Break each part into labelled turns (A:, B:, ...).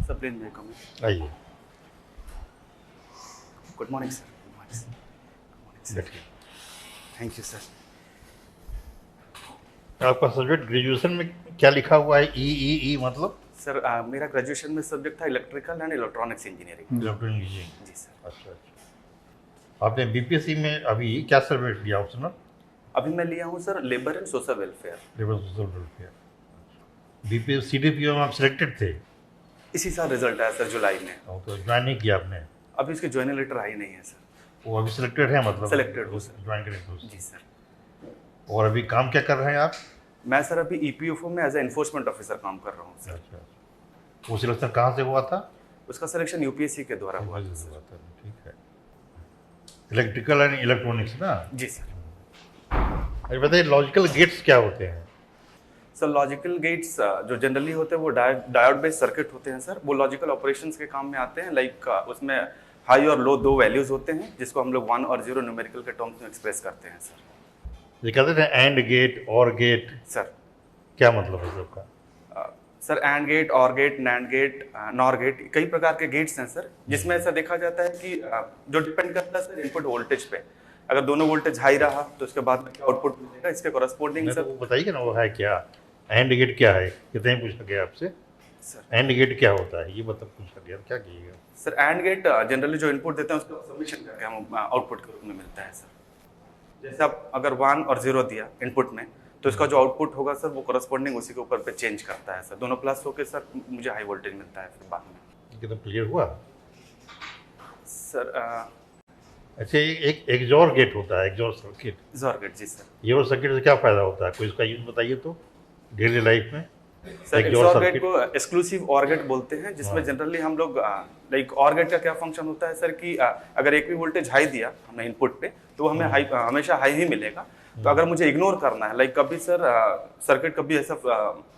A: Sir plain में कम।
B: आइए
A: good morning sir. Good morning sir. Good morning sir.
B: बैठिए।
A: Thank you sir.
B: आपका सब्जेक्ट ग्रेजुएशन में क्या लिखा हुआ है? ई मतलब
A: सर मेरा ग्रेजुएशन में सब्जेक्ट था electrical and electronics engineering.
B: Electronic engineering.
A: जी सर।
B: अच्छा। आपने बीपीएससी में अभी क्या सब्जेक्ट लिया ऑप्शनल?
A: अभी मैं लिया हूँ sir labour and social welfare.
B: Labour social welfare. BPS CDPO में आप सिलेक्टेड थे?
A: इसी साल रिजल्ट आया सर जुलाई में।
B: तो ज्वाइन नहीं किया आपने?
A: अभी इसके ज्वाइनिंग लेटर आई नहीं है सर।
B: वो अभी सिलेक्टेड है मतलब?
A: Selected हूँ सर।
B: ज्वाइन करेंगे।
A: जी सर।
B: और अभी काम क्या कर रहे हैं आप?
A: मैं सर अभी ईपीएफओ में एज ए एनफोर्समेंट ऑफिसर काम कर रहा हूँ सर।
B: अच्छा। वो सिलेक्शन कहाँ से हुआ था?
A: उसका सिलेक्शन यूपीएससी के द्वारा हुआ था सर।
B: ठीक है। इलेक्ट्रिकल एंड इलेक्ट्रॉनिक्स ना?
A: जी सर।
B: अरे बताइए, लॉजिकल गेट्स क्या होते हैं?
A: सर लॉजिकल गेट्स जो जनरली होते हैं वो डायोड बेस्ड सर्किट होते हैं सर। वो लॉजिकल ऑपरेशंस के काम में आते हैं। लाइक उसमें हाई और लो दो वैल्यूज होते हैं जिसको हम लोग 1 और 0 न्यूमेरिकल के टर्म्स में एक्सप्रेस करते हैं सर।
B: ये कहते थे and gate or gate,
A: sir
B: क्या मतलब है सबका?
A: Sir and gate, or gate, nand gate, nor gate, कई प्रकार के गेट्स हैं सर। जिसमें ऐसा देखा जाता है कि जो डिपेंड करता है सर इनपुट वोल्टेज पे। अगर दोनों वोल्टेज हाई रहा तो उसके बाद में क्या आउटपुट मिलेगा, इसके कॉरस्पॉन्डिंग
B: नहीं,
A: सर।
B: तो वो बताइए ना वो है क्या? एंड गेट क्या है? कितने पूछा गया आपसे?
A: सर
B: एंड गेट क्या होता है ये मतलब पूछा गया, क्या कीजिएगा?
A: सर एंड गेट जनरली जो इनपुट देते हैं उसको सबमिशन करके हम आउटपुट के रूप में मिलता है सर। जैसे आप अगर 1 और 0 दिया इनपुट में तो इसका जो आउटपुट होगा सर वो कॉरस्पॉन्डिंग उसी के ऊपर पे चेंज करता है सर। दोनों प्लस होकर सर मुझे हाई वोल्टेज मिलता है फिर बाद में।
B: एकदम क्लियर हुआ?
A: सर
B: अच्छा, एक एग्जॉर गेट होता है, एग्जॉर सर्किट।
A: XOR gate. जी सर।
B: एग्जॉर सर्किट से क्या फायदा होता है? कोई इसका यूज बताइए तो डेली लाइफ में।
A: Sir
B: XOR
A: XOR gate
B: circuit
A: को एक्सक्लूसिव ऑर गेट बोलते हैं जिसमें जनरली हम लोग लाइक ऑर गेट का क्या फंक्शन होता है सर कि अगर एक भी वोल्टेज हाई दिया हमने इनपुट पे तो हमें हाई हमेशा हाई ही मिलेगा। तो अगर मुझे इग्नोर करना है लाइक कभी सर सर्किट कभी ऐसा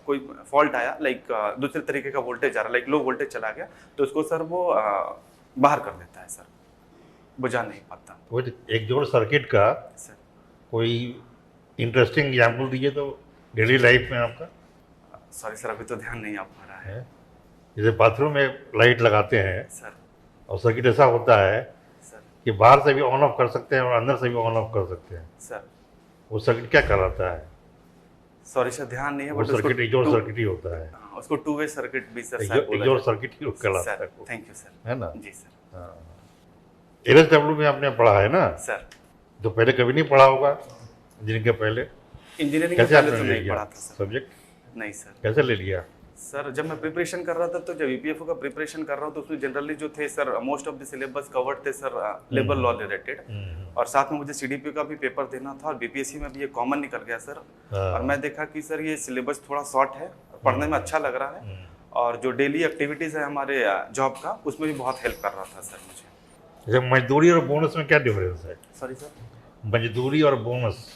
A: कोई फॉल्ट आया लाइक दूसरे तरीके का वोल्टेज आ रहा लाइक लो वोल्टेज चला गया तो उसको सर वो बाहर कर देता है सर, बुझा नहीं पाता।
B: वो एग्जॉर सर्किट का
A: सर
B: कोई इंटरेस्टिंग एग्जाम्पल दीजिए तो डेली लाइफ में आपका।
A: सॉरी सर अभी तो ध्यान नहीं आ पा रहा है।
B: जैसे बाथरूम में लाइट लगाते हैं
A: सर
B: और सर्किट ऐसा होता है
A: सर
B: कि बाहर से भी ऑन ऑफ कर सकते हैं और अंदर से भी ऑन ऑफ कर सकते हैं।
A: सर
B: वो सर्किट क्या कहलाता है?
A: सॉरी सर ध्यान नहीं है
B: वो
A: बट
B: सर्किट एग्जॉर सर्किट ही होता है।
A: उसको टू वे सर्किट भी सर
B: एग्जॉर सर्किट ही कहलाता है वो,
A: थैंक यू सर।
B: है ना?
A: जी सर।
B: हाँ। एलएसडब्ल्यू में आपने पढ़ा है ना?
A: सर
B: तो पहले कभी नहीं पढ़ा होगा इंजीनियरिंग के पहले?
A: इंजीनियरिंग
B: कैसे
A: में पहले
B: आपने
A: तो
B: ले
A: नहीं
B: लिया
A: पढ़ा था सर।
B: सब्जेक्ट?
A: नहीं सर।
B: कैसे ले लिया?
A: सर जब मैं प्रिपरेशन कर रहा था तो जब ईपीएफओ का प्रिपरेशन कर रहा हूँ तो उसमें जनरली जो थे sir most of the syllabus covered थे सर लेबर लॉ रिलेटेड। और साथ में मुझे सीडीपी का भी पेपर देना था और बीपीएससी में भी ये कॉमन निकल गया सर। और मैं देखा कि सर ये सिलेबस थोड़ा शॉर्ट है, पढ़ने में अच्छा लग रहा है और जो डेली एक्टिविटीज़ है हमारे जॉब का उसमें भी बहुत हेल्प कर रहा था सर मुझे।
B: जैसे मजदूरी और बोनस में क्या डिफरेंस है?
A: Sorry sir.
B: मजदूरी और बोनस,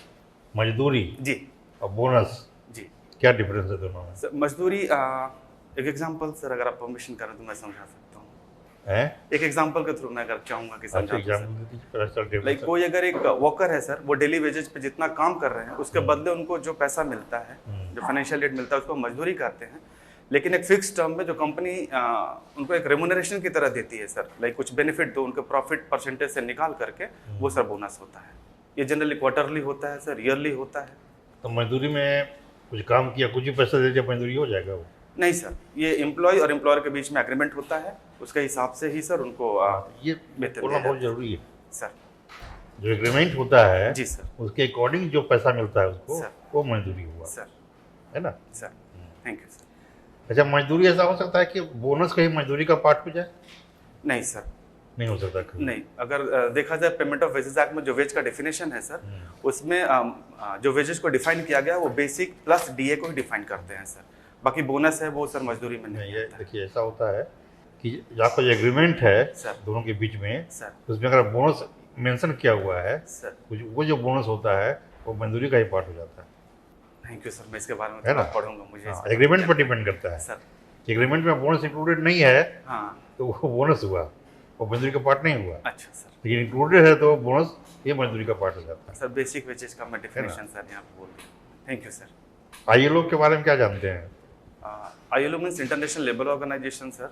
B: मजदूरी
A: जी
B: और बोनस
A: जी
B: क्या डिफरेंस है दोनों में?
A: सर मजदूरी एक एग्जांपल सर अगर आप परमिशन करें तो मैं समझा सकता हूँ।
B: हैं?
A: एक एग्जांपल के थ्रू मैं अगर चाहूँगा कि
B: अच्छा,
A: समझा
B: एग्जाम्पल दे दीजिए।
A: लाइक कोई अगर एक वर्कर है सर वो डेली वेजेज पे जितना काम कर रहे हैं उसके बदले उनको जो पैसा मिलता है जो फाइनेंशियल एड मिलता है उसको मजदूरी करते हैं। लेकिन एक फिक्स टर्म में जो कंपनी उनको एक रेमुनरेशन की तरह देती है सर, लाइक कुछ बेनिफिट दो उनके प्रॉफिट परसेंटेज से निकाल करके वो सर बोनस होता है। ये जनरली क्वार्टरली होता है सर, ईयरली होता है।
B: तो मजदूरी में कुछ काम किया, कुछ ही पैसा दे दिया, मजदूरी हो जाएगा वो?
A: नहीं सर, ये एम्प्लॉय और एम्प्लॉयर के बीच में एग्रीमेंट होता है, उसके हिसाब से ही सर उनको
B: ये
A: वेतन
B: बोलना
A: दिया
B: बहुत
A: जाता
B: जरूरी है।
A: है सर।
B: जो एग्रीमेंट होता है
A: जी सर।
B: उसके अकॉर्डिंग जो पैसा मिलता है उसको
A: सर।
B: वो मजदूरी हुआ,
A: सर
B: है ना?
A: Sir thank you sir.
B: अच्छा, मजदूरी ऐसा हो सकता है कि बोनस कहीं मजदूरी का पार्ट हो जाए?
A: नहीं सर।
B: नहीं हो सकता कभी।
A: नहीं, अगर देखा जाए पेमेंट ऑफ वेजेस एक्ट में जो वेज का डेफिनेशन है सर उसमें जो वेजेस को डिफाइन किया गया वो बेसिक प्लस डीए को ही डिफाइन करते हैं सर। बाकी बोनस है वो सर मजदूरी में नहीं
B: ये
A: आता है।
B: देखिए ऐसा होता है कि आपका जो एग्रीमेंट है
A: सर।
B: दोनों के बीच में
A: सर
B: उसमें अगर बोनस मेंशन किया हुआ है
A: सर
B: वो जो बोनस होता है वो मजदूरी का ही पार्ट हो जाता है।
A: थैंक यू सर, मैं इसके बारे में
B: है ना?
A: थोड़ा पढ़ूंगा मुझे इसका
B: एग्रीमेंट पर डिपेंड करता है।
A: सर।
B: एग्रीमेंट में बोनस इंक्लूडेड नहीं है
A: हाँ
B: तो वो बोनस हुआ, वो मजदूरी का पार्ट नहीं हुआ।
A: अच्छा सर।
B: लेकिन इंक्लूडेड है तो बोनस ये मजदूरी का पार्ट हो जाता है।
A: सर बेसिक वेजेस का मैं डेफिनेशन सर यहाँ पे बोल दिया। Thank you sir.
B: आईएलओ के बारे में क्या जानते हैं?
A: ILO means international labour organisation sir.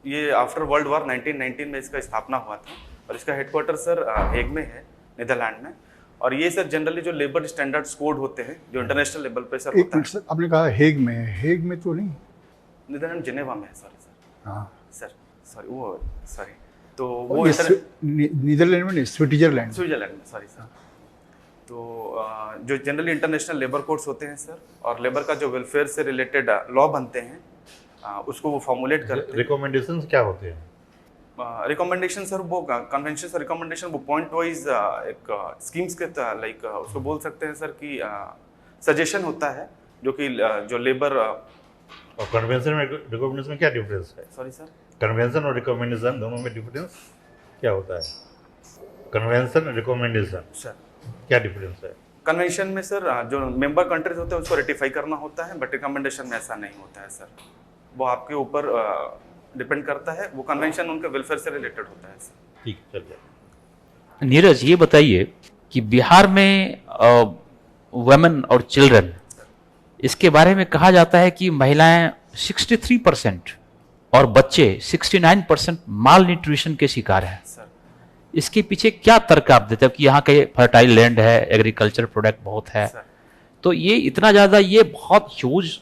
A: ये आफ्टर वर्ल्ड वॉर 1919 में इसका स्थापना हुआ था और इसका हेडक्वार्टर सर हेग में है, नीदरलैंड में। और ये सर जनरली जो लेबर स्टैंडर्ड्स कोड होते हैं जो इंटरनेशनल लेवल पे सर
C: एक
A: होता
C: मिनट सर, आपने कहा हेग में है, हेग में तो नहीं?
A: है, नीदरलैंड जिनेवा में है, सॉरी सर।
C: हाँ
A: सर सॉरी वो सॉरी तो
C: और
A: वो
C: ये नीदरलैंड में नहीं, स्विट्जरलैंड।
A: स्विट्जरलैंड में, सॉरी सर। तो जो जनरली इंटरनेशनल लेबर कोड्स होते हैं सर और लेबर का जो वेलफेयर से रिलेटेड लॉ बनते हैं उसको वो फॉर्मुलेट करते हैं।
B: रिकमेंडेशंस क्या होते हैं?
A: रिकमेंडेशन सर वो कन्वेंशन और रिकमेंडेशन वो पॉइंट वाइज एक स्कीम्स के लाइक उसको बोल सकते हैं सर कि सजेशन होता है जो कि जो लेबर
B: और कन्वेंशन में रिकमेंडेशन में क्या डिफरेंस है?
A: सॉरी सर,
B: कन्वेंशन और रिकमेंडेशन दोनों में डिफरेंस क्या होता है? कन्वेंशन रिकमेंडेशन
A: सर
B: क्या डिफरेंस है?
A: कन्वेंशन में सर जो मेंबर कंट्रीज होते हैं उसको रेटिफाई करना होता है, बट रिकमेंडेशन में ऐसा नहीं होता है सर। वो आपके ऊपर डिपेंड करता है, वो कन्वेंशन उनके वेलफेयर से रिलेटेड होता है सर।
B: ठीक, चलिए।
D: नीरज, ये बताइए कि बिहार में वुमेन और चिल्ड्रन, इसके बारे में कहा जाता है कि महिलाएं 63% और बच्चे 69% माल न्यूट्रिशन के शिकार हैं।
A: सर
D: इसके पीछे क्या तर्क आप देते हो कि यहाँ के फर्टाइल लैंड है, एग्रीकल्चर प्रोडक्ट बहुत है,
A: सर
D: तो ये इतना ज़्यादा, ये बहुत ह्यूज,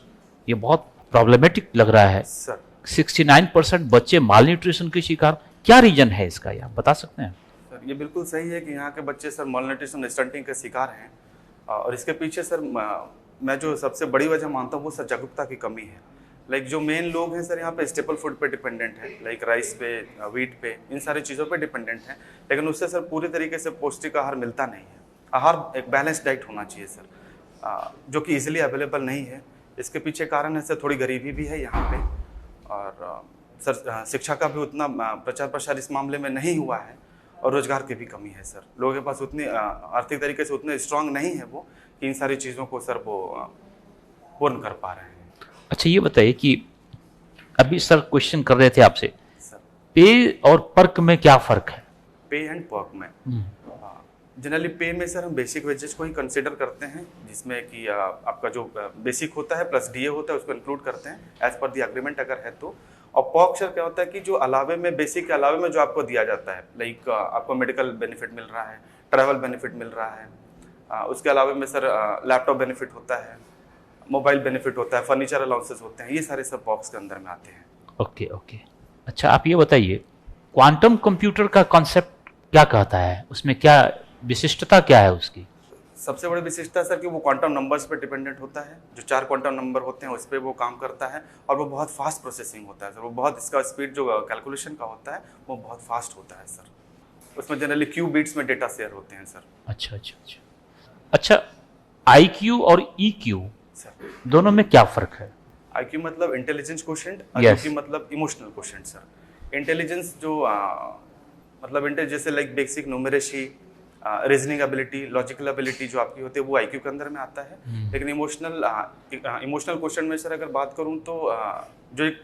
D: ये बहुत प्रॉब्लमेटिक लग रहा है।
A: सर
D: 69% बच्चे माल न्यूट्रिशन के शिकार, क्या रीजन है इसका, ये आप बता सकते हैं?
A: सर ये बिल्कुल सही है कि यहाँ के बच्चे सर malnutrition स्टंटिंग के शिकार हैं और इसके पीछे सर मैं जो सबसे बड़ी वजह मानता हूँ वो सर जागरूकता की कमी है। लाइक जो मेन लोग हैं सर यहाँ पे स्टेपल फूड पे डिपेंडेंट है, लाइक राइस पे, व्हीट पे, इन सारी चीज़ों पे डिपेंडेंट हैं, लेकिन उससे सर पूरी तरीके से पौष्टिक आहार मिलता नहीं है। आहार एक बैलेंस डाइट होना चाहिए सर, जो कि इजीली अवेलेबल नहीं है। इसके पीछे कारण है सर थोड़ी गरीबी भी है यहाँ पे और सर शिक्षा का भी उतना प्रचार प्रसार इस मामले में नहीं हुआ है और रोजगार की भी कमी है सर। लोगों के पास उतनी आर्थिक तरीके से उतने स्ट्रांग नहीं है वो कि इन सारी चीज़ों को सर वो पूर्ण कर पा रहे हैं।
D: अच्छा, ये बताइए कि अभी सर क्वेश्चन कर रहे थे आपसे,
A: सर
D: पे और पर्क में क्या फर्क है?
A: पे एंड पर्क में जनरली पे में सर हम बेसिक वेजेस को ही कंसिडर करते हैं, जिसमें कि आपका जो बेसिक होता है प्लस डीए होता है उसको इंक्लूड करते हैं एज पर दी एग्रीमेंट अगर है तो। और पर्क सर क्या होता है कि जो अलावे में, बेसिक के अलावे में जो आपको दिया जाता है, लाइक आपको मेडिकल बेनिफिट मिल रहा है, ट्रैवल बेनिफिट मिल रहा है, उसके अलावे में सर लैपटॉप बेनिफिट होता है, मोबाइल बेनिफिट होता है, फर्नीचर अलाउंसेस होते हैं, ये सारे सब पर्क्स के अंदर में आते हैं।
D: Okay okay. अच्छा, आप ये बताइए क्वांटम कंप्यूटर का कॉन्सेप्ट क्या कहता है, उसमें क्या विशिष्टता क्या है उसकी?
A: सबसे बड़ी विशेषता सर कि वो क्वांटम नंबर्स पे डिपेंडेंट होता है, जो 4 क्वांटम नंबर होते हैं उस पर वो काम करता है और वो बहुत फास्ट प्रोसेसिंग होता है सर। वो बहुत, इसका स्पीड जो कैलकुलेशन का होता है वो बहुत फास्ट होता है सर। उसमें जनरली क्यू बीट्स में डेटा शेयर होते हैं सर।
D: अच्छा अच्छा अच्छा अच्छा, IQ और EQ
A: सर
D: दोनों में क्या फर्क है?
A: IQ मतलब इंटेलिजेंस क्वोशिएंट और
D: Yes.
A: EQ मतलब इमोशनल क्वोशिएंट सर। इंटेलिजेंस जो मतलब जैसे like basic numeracy, reasoning ability, logical ability जो आपकी होती है वो IQ के अंदर में आता है। लेकिन इमोशनल क्वेश्चन में सर अगर बात करूं तो जो एक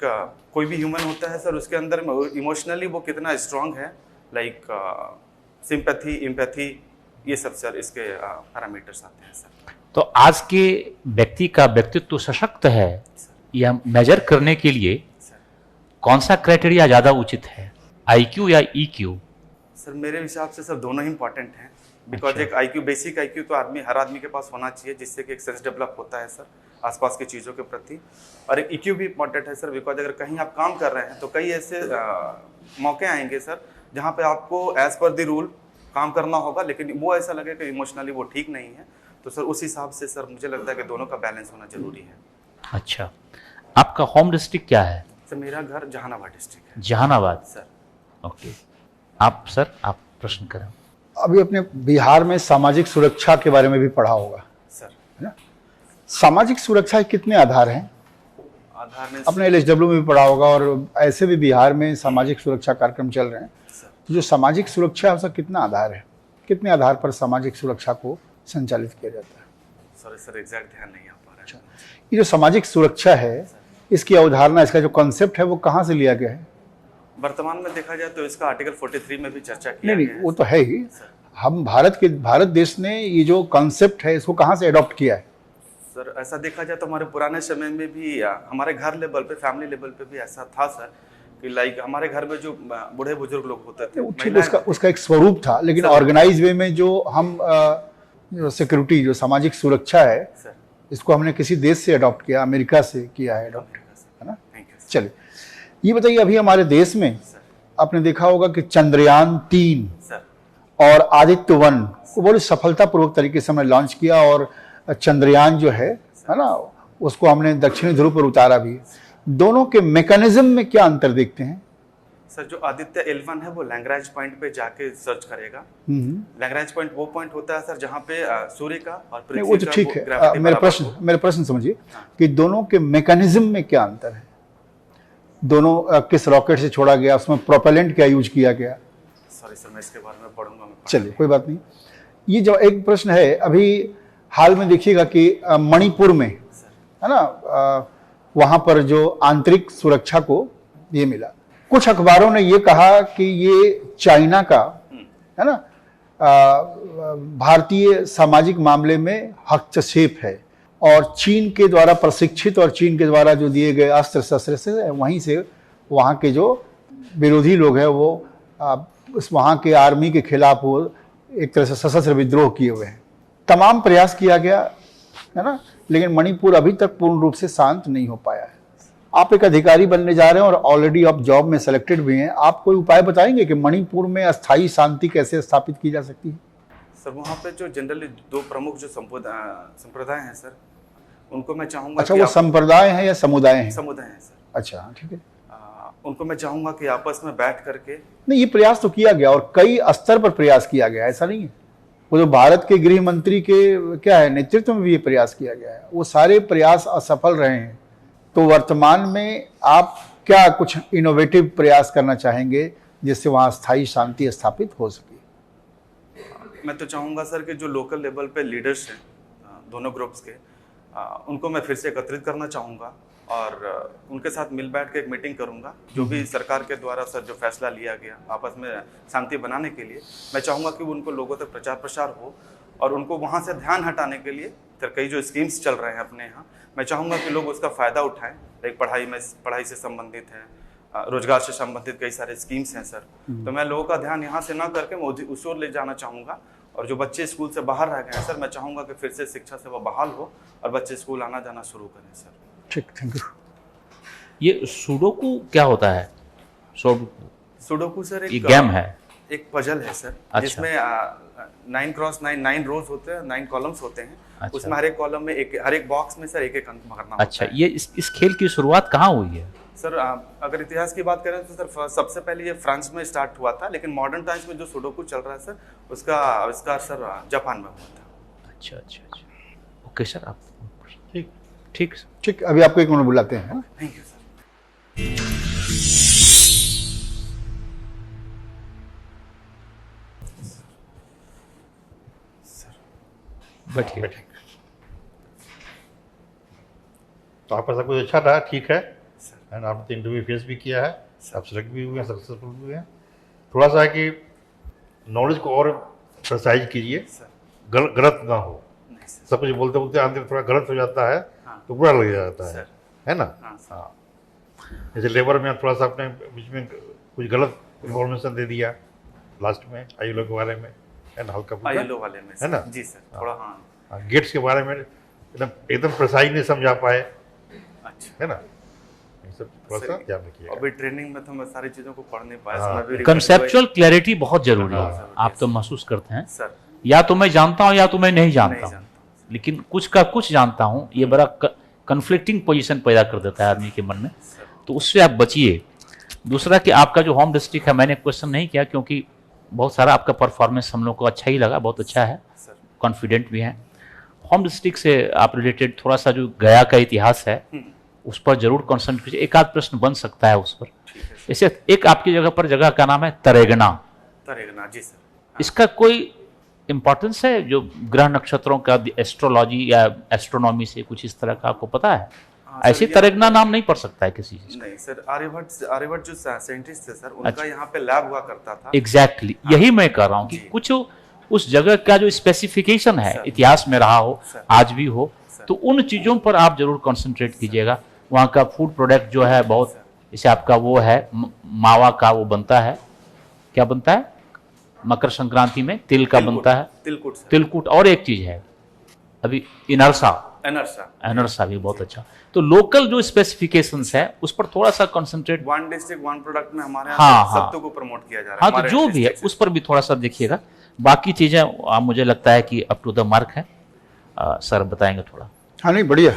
A: कोई भी ह्यूमन होता है सर उसके अंदर में इमोशनली वो कितना स्ट्रांग है, लाइक सिंपैथी, एम्पैथी, ये सब सर इसके पैरामीटर्स आते हैं सर।
D: तो आज के व्यक्ति का व्यक्तित्व सशक्त है, यह मेजर करने के लिए कौन सा क्राइटेरिया ज़्यादा उचित है, IQ या EQ?
A: सर मेरे हिसाब से सर दोनों ही इंपॉर्टेंट हैं, बिकॉज एक IQ, बेसिक IQ तो हर आदमी के पास होना चाहिए, जिससे कि एक सेंस डेवलप होता है सर आसपास की चीज़ों के प्रति। और एक EQ भी इंपॉर्टेंट है सर, बिकॉज अगर कहीं आप काम कर रहे हैं तो कई ऐसे मौके आएंगे सर जहाँ पे आपको एज पर द रूल काम करना होगा, लेकिन वो ऐसा लगे कि इमोशनली वो ठीक नहीं है, तो सर उस हिसाब से सर मुझे लगता है कि दोनों का बैलेंस होना जरूरी है।
D: अच्छा, आपका होम डिस्ट्रिक्ट क्या है?
A: सर मेरा घर जहानाबाद डिस्ट्रिक्ट है।
D: जहानाबाद।
A: सर
D: ओके, आप सर आप प्रश्न करें।
C: अभी अपने बिहार में सामाजिक सुरक्षा के बारे में भी पढ़ा होगा,
A: सर
C: है ना? सामाजिक सुरक्षा के कितने आधार हैं?
A: आधार में
C: अपने LSW में भी पढ़ा होगा और ऐसे भी बिहार में सामाजिक सुरक्षा कार्यक्रम चल रहे हैं।
A: सर
C: तो जो सामाजिक सुरक्षा है उसका कितना आधार है, कितने आधार पर सामाजिक सुरक्षा को संचालित किया जाता है?
A: सर एग्जैक्ट ध्यान नहीं आ पा रहा है।
C: ये जो सामाजिक सुरक्षा है, इसकी अवधारणा, इसका जो कॉन्सेप्ट है वो कहाँ से लिया गया है?
A: वर्तमान में देखा जाए तो इसका आर्टिकल 43 में भी चर्चा किया
C: नहीं
A: गया है।
C: वो तो है ही। हम भारत देश ने ये जो कॉन्सेप्ट है इसको कहाँ से अडॉप्ट किया है?
A: सर ऐसा देखा जाए तो हमारे पुराने समय में भी हमारे घर लेवल पे, फैमिली लेवल पे भी ऐसा था सर कि लाइक हमारे घर में जो बूढ़े बुजुर्ग लोग होते थे,
C: ठीक, उसका एक स्वरूप था, लेकिन ऑर्गेनाइज वे में जो हम जो सिक्योरिटी, जो सामाजिक सुरक्षा है,
A: सर,
C: इसको हमने किसी देश से अडॉप्ट किया, अमेरिका से किया है अडॉप्ट, है ना।
A: Thank you.
C: चलिए, ये बताइए, अभी हमारे देश में आपने देखा होगा कि चंद्रयान 3
A: सर,
C: और आदित्य 1 को बड़ी सफलतापूर्वक तरीके से हमने लॉन्च किया, और चंद्रयान जो है ना, उसको हमने दक्षिणी ध्रुव पर उतारा भी। दोनों के मैकेनिज्म में क्या अंतर देखते हैं?
A: सर जो आदित्य L1 है वो लैग्रेंज पॉइंट पे जाके सर्च करेगा। लैग्रेंज पॉइंट वो पॉइंट होता है सर जहाँ पे सूर्य का और
C: नहीं, वो
A: पृथ्वी
C: तो
A: का
C: ठीक
A: वो
C: है।
A: gravity
C: मेरे प्रश्न समझिए कि दोनों के मैकेनिज्म में क्या अंतर है? दोनों किस रॉकेट से छोड़ा गया, उसमें प्रोपेलेंट क्या यूज किया गया?
A: सॉरी सर, मैं इसके बारे में पढ़ूंगा।
C: चलिए, कोई बात नहीं। ये जो एक प्रश्न है, अभी हाल में देखिएगा कि मणिपुर में, है ना, वहाँ पर जो आंतरिक सुरक्षा को ये मिला। कुछ अखबारों ने ये कहा कि ये चाइना का, है ना, भारतीय सामाजिक मामले में हस्तक्षेप है, और चीन के द्वारा प्रशिक्षित और चीन के द्वारा जो दिए गए अस्त्र शस्त्र से वहीं से वहाँ के जो विरोधी लोग हैं वो उस वहाँ के आर्मी के खिलाफ वो एक तरह से सशस्त्र विद्रोह किए हुए हैं। तमाम प्रयास किया गया, है ना, लेकिन मणिपुर अभी तक पूर्ण रूप से शांत नहीं हो पाया है। आप एक अधिकारी बनने जा रहे हैं और ऑलरेडी आप जॉब में सेलेक्टेड भी हैं, आप कोई उपाय बताएंगे कि मणिपुर में अस्थायी शांति कैसे स्थापित की जा सकती है?
A: सर वहाँ पे जो जनरली दो प्रमुख जो संप्रदाय हैं सर, उनको मैं चाहूँगा।
C: अच्छा, वो संप्रदाय हैं या समुदाय हैं?
A: समुदाय हैं सर।
C: अच्छा, ठीक है।
A: उनको मैं चाहूँगा कि आपस में बैठ करके,
C: नहीं, ये प्रयास तो किया गया और कई स्तर पर प्रयास किया गया, ऐसा नहीं है। वो जो भारत के गृह मंत्री के क्या है नेतृत्व में भी ये प्रयास किया गया है, वो सारे प्रयास असफल रहे हैं। तो वर्तमान में आप क्या कुछ इनोवेटिव प्रयास करना चाहेंगे जिससे वहाँ स्थायी शांति स्थापित हो सके?
A: मैं तो चाहूँगा सर कि जो लोकल लेवल पे लीडर्स हैं दोनों ग्रुप्स के, उनको मैं फिर से एकत्रित करना चाहूँगा और उनके साथ मिल बैठ के एक मीटिंग करूँगा। जो भी सरकार के द्वारा सर जो फैसला लिया गया आपस में शांति बनाने के लिए, मैं चाहूँगा कि उनको लोगों तक प्रचार प्रसार हो और उनको वहाँ से ध्यान हटाने के लिए सर कई जो स्कीम्स चल रहे हैं अपने यहाँ, मैं चाहूँगा कि लोग उसका फ़ायदा उठाएं। लाइक पढ़ाई से संबंधित है, रोजगार से संबंधित कई सारे स्कीम्स हैं सर। तो मैं लोगों का ध्यान यहाँ से ना करके मैं उस ओर ले जाना चाहूँगा। और जो बच्चे स्कूल से बाहर रह गए हैं सर, मैं चाहूँगा कि फिर से शिक्षा से वो बहाल हो और बच्चे स्कूल आना जाना शुरू करें सर।
C: ठीक, थैंक यू।
D: ये सुडोकू क्या होता है?
A: सुडोकू सर
D: एक गेम है,
A: एक पजल है सर।
D: अच्छा।
A: जिसमें 9x9 रोज होते हैं, 9 कॉलम्स होते हैं।
C: अच्छा।
A: उसमें हर एक कॉलम में हर एक बॉक्स में सर एक एक अंक भरना
D: अच्छा।
A: होता है।
D: ये इस खेल की शुरुआत कहाँ हुई है?
A: सर अगर इतिहास की बात करें तो सर सबसे पहले ये फ्रांस में स्टार्ट हुआ था, लेकिन मॉडर्न टाइम्स में जो सुडोकू चल रहा है सर, उसका आविष्कार सर जापान में हुआ था।
D: अच्छा अच्छा अच्छा। ओके सर, आप
B: ठीक
D: ठीक
C: ठीक, अभी आपको एक मिनट बुलाते हैं, है ना?
A: Thank you sir.
D: बैठिए।
B: तो आपका सब कुछ अच्छा रहा, ठीक है, एंड आपने तो इंटरव्यू फेस भी किया है, आप सेलेक्ट भी हुए हैं, सक्सेसफुल भी हुए हैं। थोड़ा सा है कि नॉलेज को और एक्सरसाइज कीजिए, गलत ना हो। सब कुछ बोलते बोलते अंदर थोड़ा गलत हो जाता है तो बुरा लग जाता है ना। हाँ, जैसे लेबर में थोड़ा सा अपने बीच में कुछ गलत इन्फॉर्मेशन दे दिया लास्ट में आईएलओ के बारे में, एंड हल्का फुल्का
A: आईएलओ वाले में
B: है ना।
A: जी सर, थोड़ा हाँ।
B: गेट्स के बारे में एकदम प्रिसाइज नहीं समझा पाए,
A: अच्छा
B: है ना। ये सब थोड़ा सा ध्यान रखिए।
A: अभी ट्रेनिंग में तो मैं सारी चीजों को पढ़ नहीं पाया।
B: हाँ।
A: मैं भी
D: कंसेप्चुअल क्लैरिटी बहुत जरूरी है।
A: हाँ।
D: आप तो महसूस करते हैं
A: सर
D: या तो मैं जानता हूं या तो मैं नहीं जानता
A: नहीं
D: हूं,
A: जानता।
D: लेकिन कुछ का कुछ जानता हूं, ये बड़ा कन्फ्लिक्टिंग पोजीशन पैदा कर देता है आदमी के मन में, तो उससे आप बचिए। दूसरा कि आपका जो होम डिस्ट्रिक्ट है, मैंने क्वेश्चन नहीं किया क्योंकि बहुत सारा आपका परफॉर्मेंस हम लोग को अच्छा ही लगा, बहुत अच्छा है, कॉन्फिडेंट भी हैं। होम डिस्ट्रिक्ट से आप रिलेटेड थोड़ा सा जो गया का इतिहास है उस पर जरूर कॉन्सेंट्रेट कीजिए। एक आध प्रश्न बन सकता है उस पर। जैसे एक आपकी जगह पर जगह का नाम है तरेगना।
A: तरेगना, जी सर।
D: इसका कोई इम्पोर्टेंस है जो ग्रह नक्षत्रों का एस्ट्रोलॉजी या एस्ट्रोनॉमी से कुछ इस तरह का आपको पता है? ऐसे तरेगना नाम नहीं पड़ सकता है किसी चीज का।
A: नहीं सर, आर्यभट्ट जो साइंटिस्ट थे सर, उनका यहाँ पे लैब हुआ करता था।
D: एग्जैक्टली, यही मैं कह रहा हूँ कि कुछ उस जगह का जो स्पेसिफिकेशन है इतिहास में रहा हो, आज भी हो, तो उन चीजों पर आप जरूर कंसंट्रेट कीजिएगा। वहाँ का फूड प्रोडक्ट जो है बहुत जैसे आपका वो है मावा का वो बनता है, क्या बनता है मकर संक्रांति में, तिल का बनता है,
A: तिलकुट सर।
D: तिलकुट, और एक चीज है अभी इनरसा,
A: एनर्सा।
D: एनर्सा भी बहुत अच्छा। तो लोकल जो स्पेसिफिकेशंस है उस पर थोड़ा सा concentrate,
A: one district one product में हमारे
D: हाँ,
A: यहाँ
D: हाँ।
A: सत्तू को प्रमोट किया जा रहा है।
D: हाँ, तो
A: हमारे
D: जो भी है
A: district
D: उस पर भी थोड़ा सा देखिएगा। बाकी चीजें मुझे लगता है कि अप टू द मार्क है। सर बताएंगे थोड़ा।
C: हाँ नहीं बढ़िया,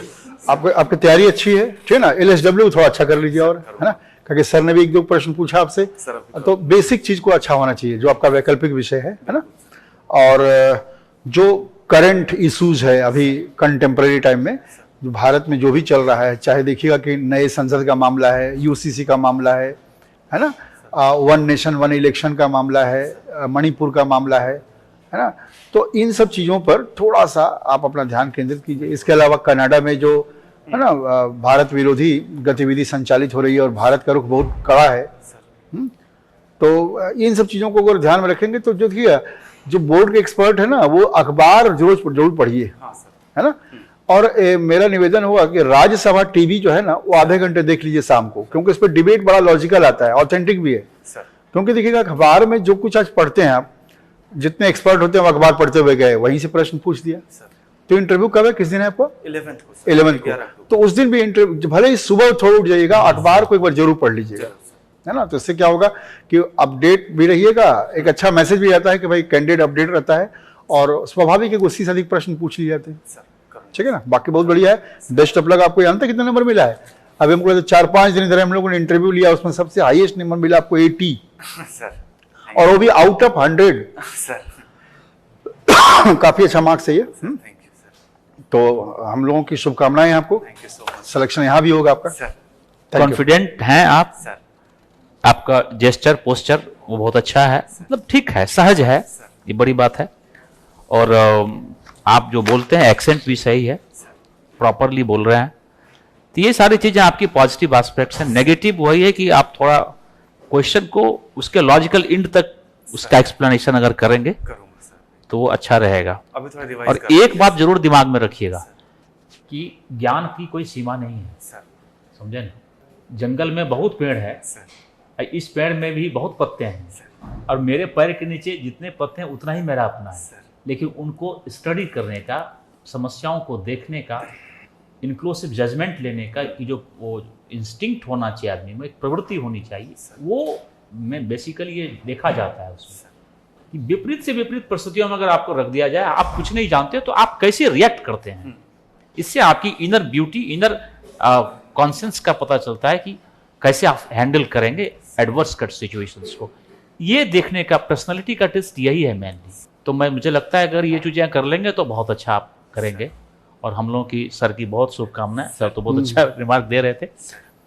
C: आपकी तैयारी अच्छी है, ठीक है ना। LSW थोड़ा अच्छा कर लीजिए, और है ना, क्योंकि सर ने भी एक दो प्रश्न पूछा आपसे,
A: सर,
C: तो बेसिक चीज को अच्छा होना चाहिए जो आपका वैकल्पिक विषय है ना। और जो करंट इश्यूज है अभी कंटेम्प्रेरी टाइम में जो भारत में जो भी चल रहा है, चाहे देखिएगा कि नए संसद का मामला है, UCC का मामला है ना, वन नेशन वन इलेक्शन का मामला है, मणिपुर का मामला है ना, तो इन सब चीज़ों पर थोड़ा सा आप अपना ध्यान केंद्रित कीजिए। इसके अलावा कनाडा में जो है ना भारत विरोधी गतिविधि संचालित हो रही है और भारत का रुख बहुत कड़ा है, तो इन सब चीज़ों को अगर ध्यान में रखेंगे तो जो कि जो बोर्ड के एक्सपर्ट है ना वो अखबार जरूर पढ़िए,
A: हाँ सर।
C: है ना। और मेरा निवेदन होगा कि राज्यसभा टीवी जो है ना वो आधे घंटे देख लीजिए शाम को, क्योंकि इस पर डिबेट बड़ा लॉजिकल आता है, ऑथेंटिक भी है
A: सर।
C: क्योंकि देखिएगा अखबार में जो कुछ आज पढ़ते हैं आप, जितने एक्सपर्ट होते हैं वो अखबार पढ़ते हुए गए, वहीं से प्रश्न पूछ दिया।
A: सर।
C: तो इंटरव्यू कब है, किस दिन है आपको?
A: 11th को सर।
C: 11th को, तो उस दिन भी इंटरव्यू, भले ही सुबह थोड़ा उठ जाइएगा, अखबार को एक बार जरूर पढ़ लीजिएगा, है ना। तो इससे क्या होगा कि अपडेट भी रहिएगा, एक अच्छा मैसेज भी आता है कि भाई कैंडिडेट अपडेट रहता है, और स्वाभाविक है उससे अधिक प्रश्न पूछ लिए जाते हैं, ठीक है ना। बाकी बहुत बढ़िया है, बेस्ट ऑफ लक। आपको जानते हैं कितना नंबर मिला है? अभी हमको 4-5 दिन इधर हम लोगों ने इंटरव्यू लिया, उसमें सबसे हाईएस्ट नंबर मिला आपको 80,
A: सर।
C: और वो भी आउट ऑफ 100।
A: सर
C: काफी अच्छा मार्क्स है ये।
A: Thank you sir.
C: तो हम लोगों की शुभकामनाएं आपको,
A: thank you so much
C: selection यहाँ भी होगा आपका।
A: सर।
C: Thank you.
D: कॉन्फिडेंट हैं आप,
A: सर।
D: आपका जेस्चर पोस्चर वो बहुत अच्छा है, मतलब ठीक है, सहज है, ये बड़ी बात है। और आप जो बोलते हैं एक्सेंट भी सही है, प्रॉपरली बोल रहे हैं, तो ये सारी चीजें आपकी पॉजिटिव एस्पेक्ट्स हैं। नेगेटिव वही है कि आप थोड़ा क्वेश्चन को उसके लॉजिकल एंड तक उसका एक्सप्लेनेशन अगर करेंगे
A: करूंगा सर,
D: तो वो अच्छा रहेगा।
A: अभी थोड़ा रिवाइज
D: और एक बात जरूर दिमाग में रखिएगा कि ज्ञान की कोई सीमा नहीं है,
A: सर।
D: समझे ना। जंगल में बहुत पेड़ है,
A: सर।
D: इस पेड़ में भी बहुत पत्ते हैं, और मेरे पैर के नीचे जितने पत्ते हैं उतना ही मेरा अपना है, लेकिन उनको स्टडी करने का, समस्याओं को देखने का, इंक्लूसिव जजमेंट लेने का, कि जो वो इंस्टिंक्ट होना चाहिए आदमी में, एक प्रवृत्ति होनी चाहिए, वो में बेसिकली ये देखा जाता है उसमें कि विपरीत से विपरीत परिस्थितियों में अगर आपको रख दिया जाए, आप कुछ नहीं जानते तो आप कैसे रिएक्ट करते हैं, इससे आपकी इनर ब्यूटी, इनर कॉन्सेंस का पता चलता है कि कैसे आप हैंडल करेंगे एडवर्स कट सिचुएशंस को। ये देखने का, पर्सनालिटी का टेस्ट यही है मेनली। तो मुझे लगता है अगर ये चीज़ें कर लेंगे तो बहुत अच्छा आप करेंगे। और हम लोगों की सर की बहुत शुभकामनाएं, सर तो बहुत अच्छा रिमार्क दे रहे थे,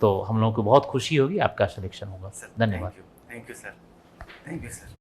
D: तो हम लोगों को बहुत खुशी होगी, आपका सिलेक्शन होगा। धन्यवाद।
A: Thank you sir. Thank you sir.